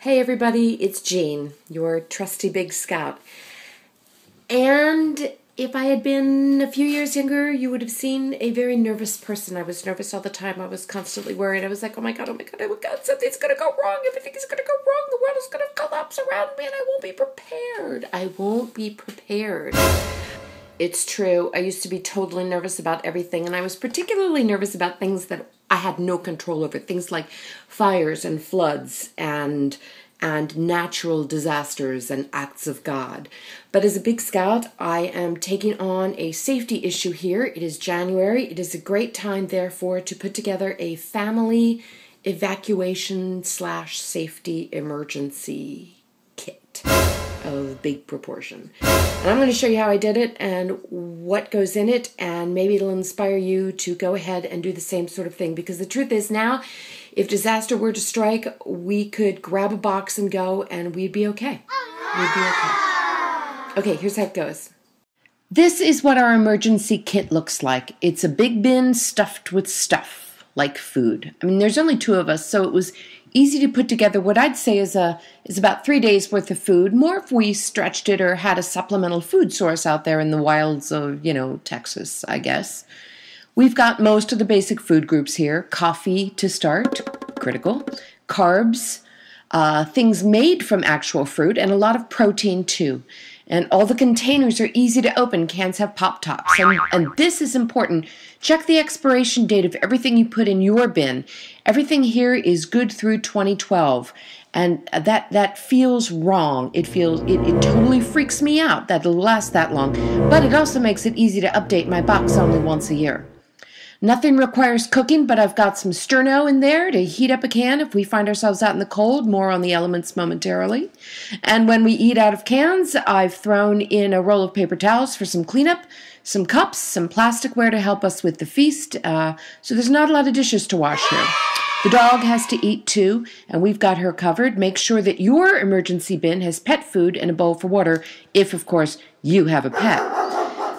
Hey everybody, it's Jean, your trusty big scout. And if I had been a few years younger, you would have seen a very nervous person. I was nervous all the time. I was constantly worried. I was like, oh my God, something's going to go wrong. Everything is going to go wrong. The world is going to collapse around me and I won't be prepared. I won't be prepared. It's true. I used to be totally nervous about everything, and I was particularly nervous about things that I had no control over, things like fires and floods and natural disasters and acts of God. But as a big scout, I am taking on a safety issue here. It is January. It is a great time, therefore, to put together a family evacuation/safety emergency kit of big proportion. And I'm going to show you how I did it and what goes in it, and maybe it'll inspire you to go ahead and do the same sort of thing. Because the truth is now, if disaster were to strike, we could grab a box and go, and we'd be okay. We'd be okay. Okay, here's how it goes. This is what our emergency kit looks like. It's a big bin stuffed with stuff, like food. I mean, there's only two of us, so it was easy to put together. What I'd say is about 3 days worth of food, more if we stretched it or had a supplemental food source out there in the wilds of, Texas, I guess. We've got most of the basic food groups here. Coffee to start, critical. Carbs, things made from actual fruit, and a lot of protein too. And all the containers are easy to open. Cans have pop tops. And this is important. Check the expiration date of everything you put in your bin. Everything here is good through 2012. And that feels wrong. It totally freaks me out that it'll last that long. But it also makes it easy to update my box only once a year. Nothing requires cooking, but I've got some sterno in there to heat up a can if we find ourselves out in the cold. More on the elements momentarily. And when we eat out of cans, I've thrown in a roll of paper towels for some cleanup, some cups, some plasticware to help us with the feast. So there's not a lot of dishes to wash here. The dog has to eat too, and we've got her covered. Make sure that your emergency bin has pet food and a bowl for water, if, of course, you have a pet.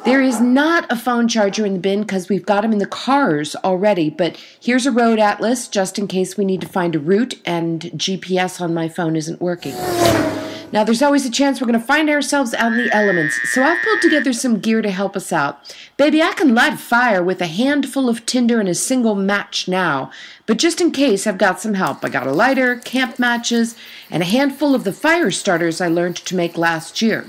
There is not a phone charger in the bin because we've got them in the cars already, but here's a road atlas just in case we need to find a route and GPS on my phone isn't working. Now, there's always a chance we're going to find ourselves out in the elements, so I've pulled together some gear to help us out. Baby, I can light a fire with a handful of tinder and a single match now, but just in case, I've got some help. I got a lighter, camp matches, and a handful of the fire starters I learned to make last year.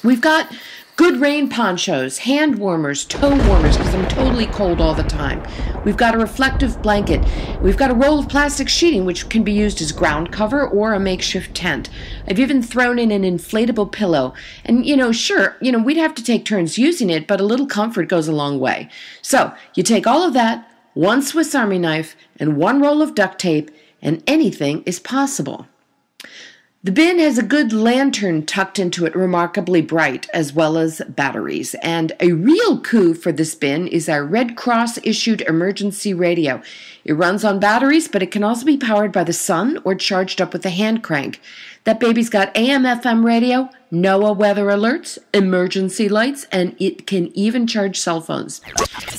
We've got good rain ponchos, hand warmers, toe warmers, because I'm totally cold all the time. We've got a reflective blanket. We've got a roll of plastic sheeting, which can be used as ground cover or a makeshift tent. I've even thrown in an inflatable pillow. And, sure, we'd have to take turns using it, but a little comfort goes a long way. So, you take all of that, one Swiss Army knife, and one roll of duct tape, and anything is possible. The bin has a good lantern tucked into it, remarkably bright, as well as batteries. And a real coup for this bin is our Red Cross-issued emergency radio. It runs on batteries, but it can also be powered by the sun or charged up with a hand crank. That baby's got AM/FM radio, NOAA weather alerts, emergency lights, and it can even charge cell phones.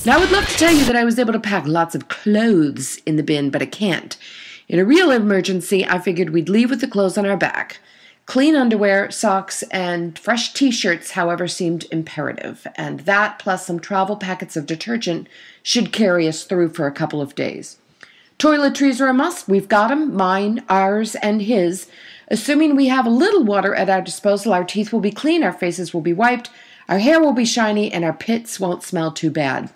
Now, I would love to tell you that I was able to pack lots of clothes in the bin, but I can't. In a real emergency, I figured we'd leave with the clothes on our back. Clean underwear, socks, and fresh t-shirts, however, seemed imperative. And that, plus some travel packets of detergent, should carry us through for a couple of days. Toiletries are a must. We've got them, mine, ours, and his. Assuming we have a little water at our disposal, our teeth will be clean, our faces will be wiped, our hair will be shiny, and our pits won't smell too bad.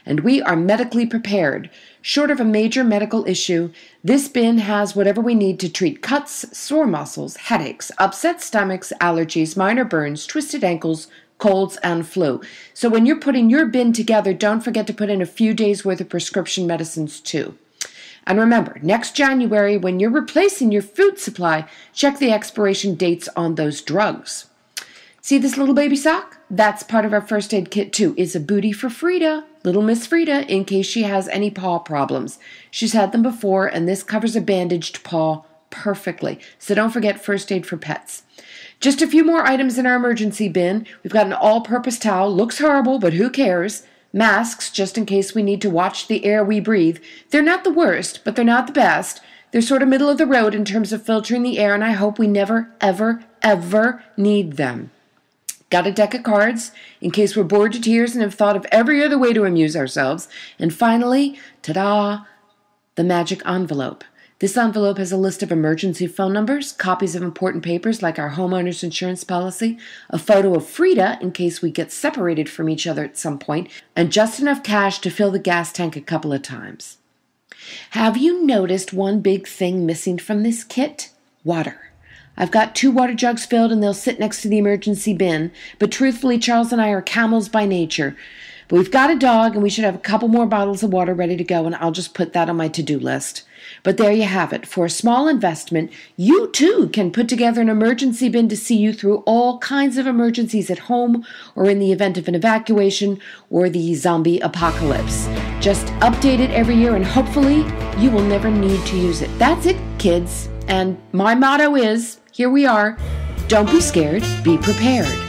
And we are medically prepared. Short of a major medical issue, this bin has whatever we need to treat cuts, sore muscles, headaches, upset stomachs, allergies, minor burns, twisted ankles, colds, and flu. So when you're putting your bin together, don't forget to put in a few days' worth of prescription medicines too. And remember, next January, when you're replacing your food supply, check the expiration dates on those drugs. See this little baby sock? That's part of our first aid kit too. It's a booty for Frida, little Miss Frida, in case she has any paw problems. She's had them before, and this covers a bandaged paw perfectly. So don't forget first aid for pets. Just a few more items in our emergency bin. We've got an all-purpose towel. Looks horrible, but who cares? Masks, just in case we need to watch the air we breathe. They're not the worst, but they're not the best. They're sort of middle of the road in terms of filtering the air, and I hope we never, ever, ever need them. Got a deck of cards in case we're bored to tears and have thought of every other way to amuse ourselves. And finally, ta-da, the magic envelope. This envelope has a list of emergency phone numbers, copies of important papers like our homeowner's insurance policy, a photo of Frida in case we get separated from each other at some point, and just enough cash to fill the gas tank a couple of times. Have you noticed one big thing missing from this kit? Water. I've got 2 water jugs filled and they'll sit next to the emergency bin, but truthfully, Charles and I are camels by nature. But we've got a dog and we should have a couple more bottles of water ready to go, and I'll just put that on my to-do list. But there you have it. For a small investment, you too can put together an emergency bin to see you through all kinds of emergencies at home or in the event of an evacuation or the zombie apocalypse. Just update it every year and hopefully you will never need to use it. That's it, kids. And my motto is, here we are, don't be scared, be prepared.